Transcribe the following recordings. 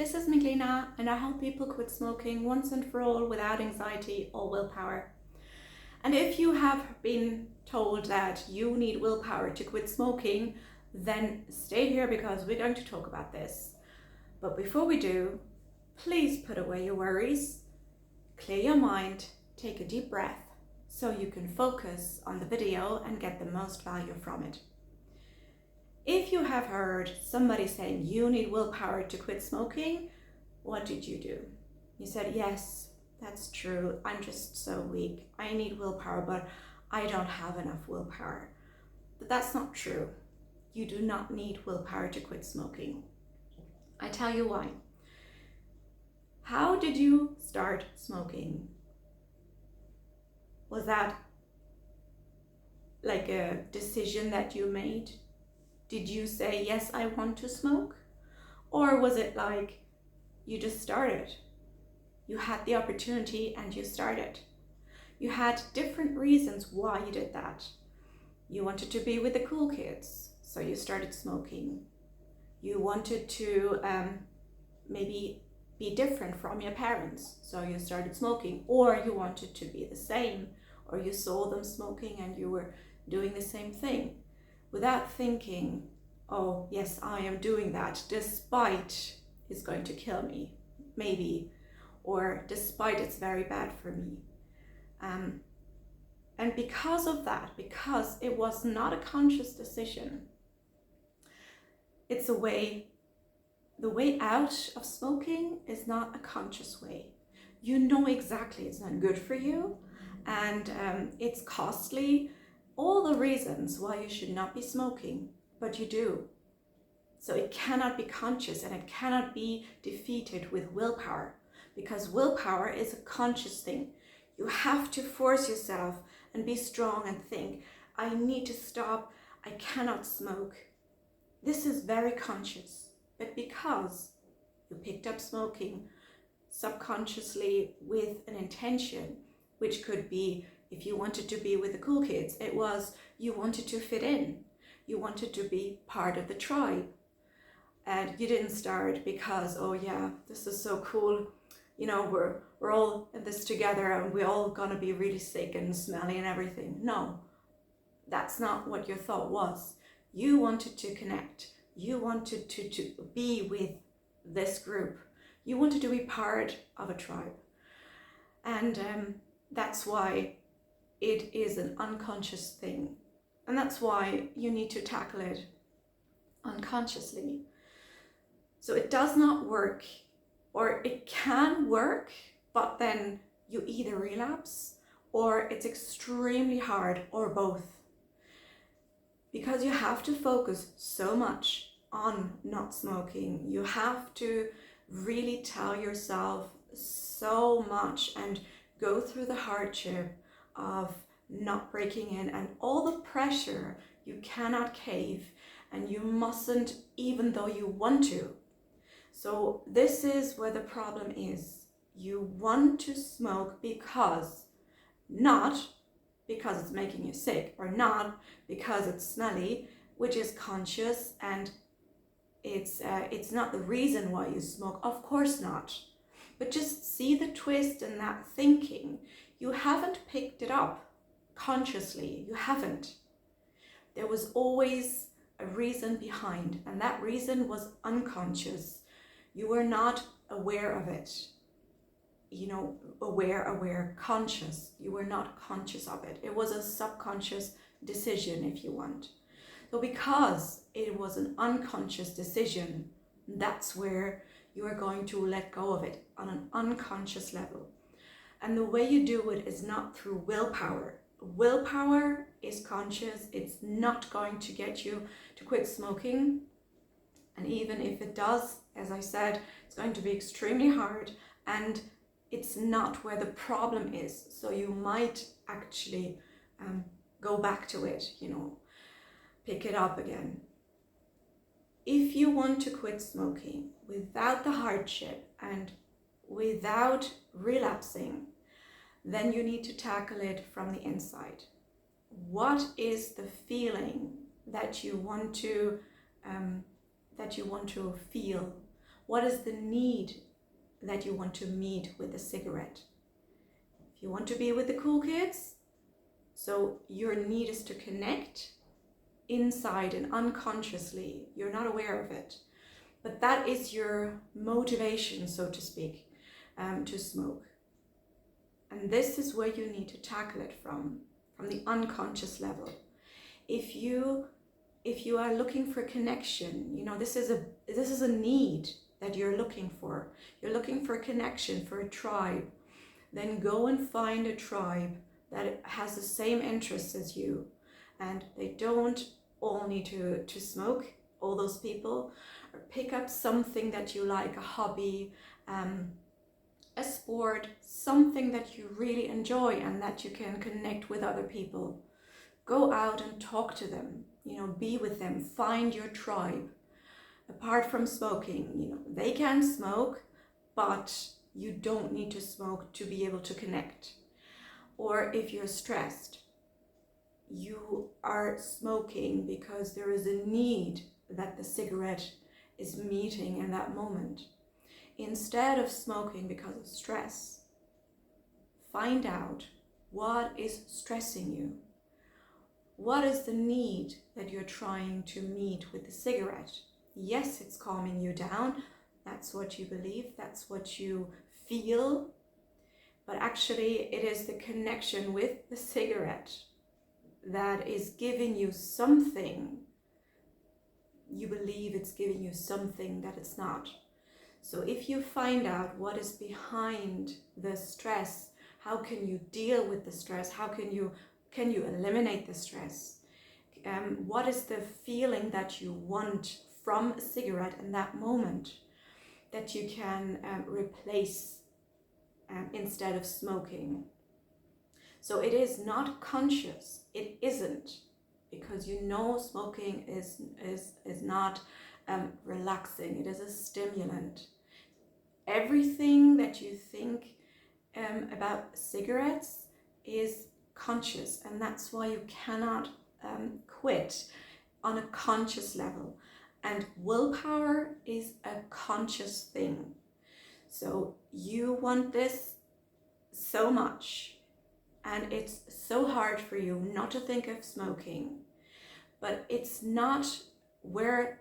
this is Miglina and I help people quit smoking once and for all without anxiety or willpower. And if you have been told that you need willpower to quit smoking, then stay here because we're going to talk about this. But before we do, please put away your worries, clear your mind, take a deep breath so you can focus on the video and get the most value from it. If you have heard somebody saying you need willpower to quit smoking, what did you do? You said, yes, that's true. I'm just so weak. I need willpower, but I don't have enough willpower. But that's not true. You do not need willpower to quit smoking. I tell you why. How did you start smoking? Was that like a decision that you made? Did you say, yes, I want to smoke? Or was it like you just started? You had the opportunity and you started. You had different reasons why you did that. You wanted to be with the cool kids, so you started smoking. You wanted to maybe be different from your parents, so you started smoking. Or you wanted to be the same, or you saw them smoking and you were doing the same thing, without thinking, oh yes, I am doing that despite it's going to kill me, maybe, or despite it's very bad for me. And because of that, because it was not a conscious decision, it's a way, the way out of smoking is not a conscious way. You know exactly it's not good for you and it's costly, all the reasons why you should not be smoking, but you do. So it cannot be conscious and it cannot be defeated with willpower, because willpower is a conscious thing. You have to force yourself and be strong and think, I need to stop, I cannot smoke. This is very conscious, but because you picked up smoking subconsciously with an intention, which could be, if you wanted to be with the cool kids, it was you wanted to fit in. You wanted to be part of the tribe. And you didn't start because, oh yeah, this is so cool. You know, we're all in this together and we're all gonna be really sick and smelly and everything. No, that's not what your thought was. You wanted to connect. You wanted to be with this group. You wanted to be part of a tribe. And that's why it is an unconscious thing. And that's why you need to tackle it unconsciously. So it does not work, or it can work, but then you either relapse or it's extremely hard, or both. Because you have to focus so much on not smoking. You have to really tell yourself so much and go through the hardship of not breaking in and all the pressure. You cannot cave and you mustn't, even though you want to. So this is where the problem is. You want to smoke because, not because it's making you sick, or not because it's smelly, which is conscious, and it's not the reason why you smoke, of course not. But just see the twist in that thinking. You haven't picked it up consciously, you haven't. There was always a reason behind, and that reason was unconscious. You were not aware of it. You know, aware, conscious. You were not conscious of it. It was a subconscious decision, if you want. So because it was an unconscious decision, that's where you are going to let go of it on an unconscious level. And the way you do it is not through willpower. Willpower is conscious. It's not going to get you to quit smoking. And even if it does, as I said, it's going to be extremely hard, and it's not where the problem is. So you might actually go back to it, you know, pick it up again. If you want to quit smoking without the hardship and without relapsing, then you need to tackle it from the inside. What is the feeling that you want to feel? What is the need that you want to meet with the cigarette? If you want to be with the cool kids, so your need is to connect inside and unconsciously, you're not aware of it, but that is your motivation, so to speak, to smoke. And this is where you need to tackle it from the unconscious level. If you are looking for connection, you know, this is a need that you're looking for. You're looking for a connection, for a tribe. Then go and find a tribe that has the same interests as you, and they don't all need to smoke, all those people, or pick up something that you like, a hobby, a sport, something that you really enjoy and that you can connect with other people. Go out and talk to them, you know, be with them, find your tribe. Apart from smoking, you know, they can smoke, but you don't need to smoke to be able to connect. Or if you're stressed, you are smoking because there is a need that the cigarette is meeting in that moment. Instead of smoking because of stress, find out what is stressing you. What is the need that you're trying to meet with the cigarette? Yes, it's calming you down. That's what you believe. That's what you feel. But actually, it is the connection with the cigarette that is giving you something. You believe it's giving you something that it's not. So if you find out what is behind the stress, how can you deal with the stress? How can you eliminate the stress? What is the feeling that you want from a cigarette in that moment that you can replace instead of smoking? So it is not conscious. It isn't, because you know smoking is not relaxing. It is a stimulant. Everything that you think about cigarettes is conscious, and that's why you cannot quit on a conscious level. And willpower is a conscious thing. So you want this so much, and it's so hard for you not to think of smoking, but it's not where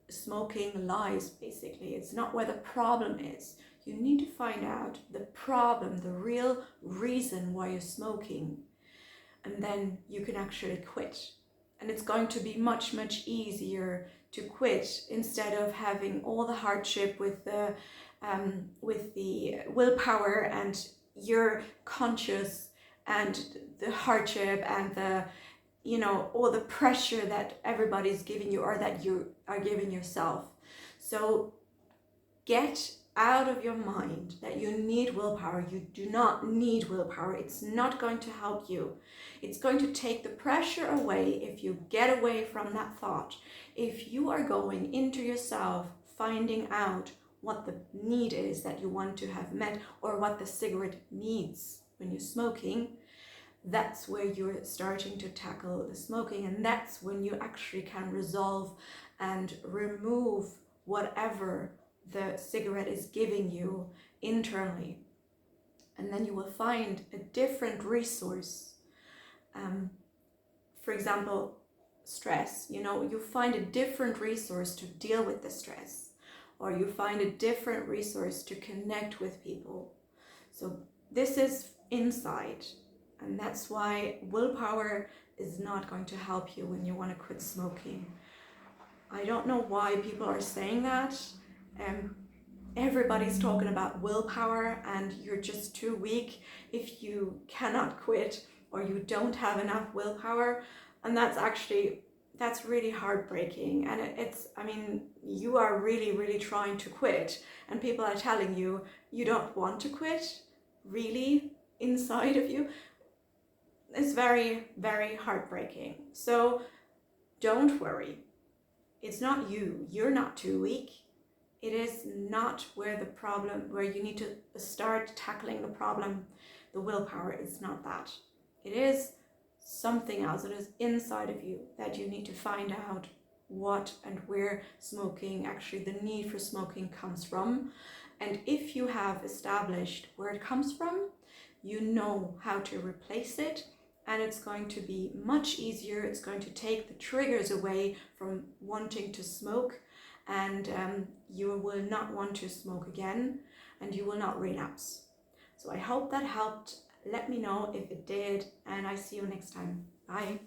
smoking lies, basically. It's not where the problem is. You need to find out the problem, the real reason why you're smoking, and then you can actually quit. And it's going to be much, much easier to quit instead of having all the hardship with the willpower, and you're conscious, and the hardship, and the, you know, all the pressure that everybody's giving you, or that you are giving yourself. So get out of your mind that you need willpower. You do not need willpower. It's not going to help you. It's going to take the pressure away if you get away from that thought. If you are going into yourself, finding out what the need is that you want to have met, or what the cigarette needs when you're smoking, that's where you're starting to tackle the smoking, and that's when you actually can resolve and remove whatever the cigarette is giving you internally. And then you will find a different resource. For example, stress, you know, you find a different resource to deal with the stress, or you find a different resource to connect with people. So this is inside. And that's why willpower is not going to help you when you want to quit smoking. I don't know why people are saying that. Everybody's talking about willpower, and you're just too weak if you cannot quit, or you don't have enough willpower. And that's really heartbreaking. And you are really, really trying to quit, and people are telling you you don't want to quit, really, inside of you. It's very, very heartbreaking. So don't worry. It's not you. You're not too weak. It is not where you need to start tackling the problem. The willpower is not that. It is something else. It is inside of you that you need to find out what and where smoking, actually the need for smoking comes from. And if you have established where it comes from, you know how to replace it, and it's going to be much easier. It's going to take the triggers away from wanting to smoke, and you will not want to smoke again, and you will not relapse. So I hope that helped. Let me know if it did, and I see you next time. Bye.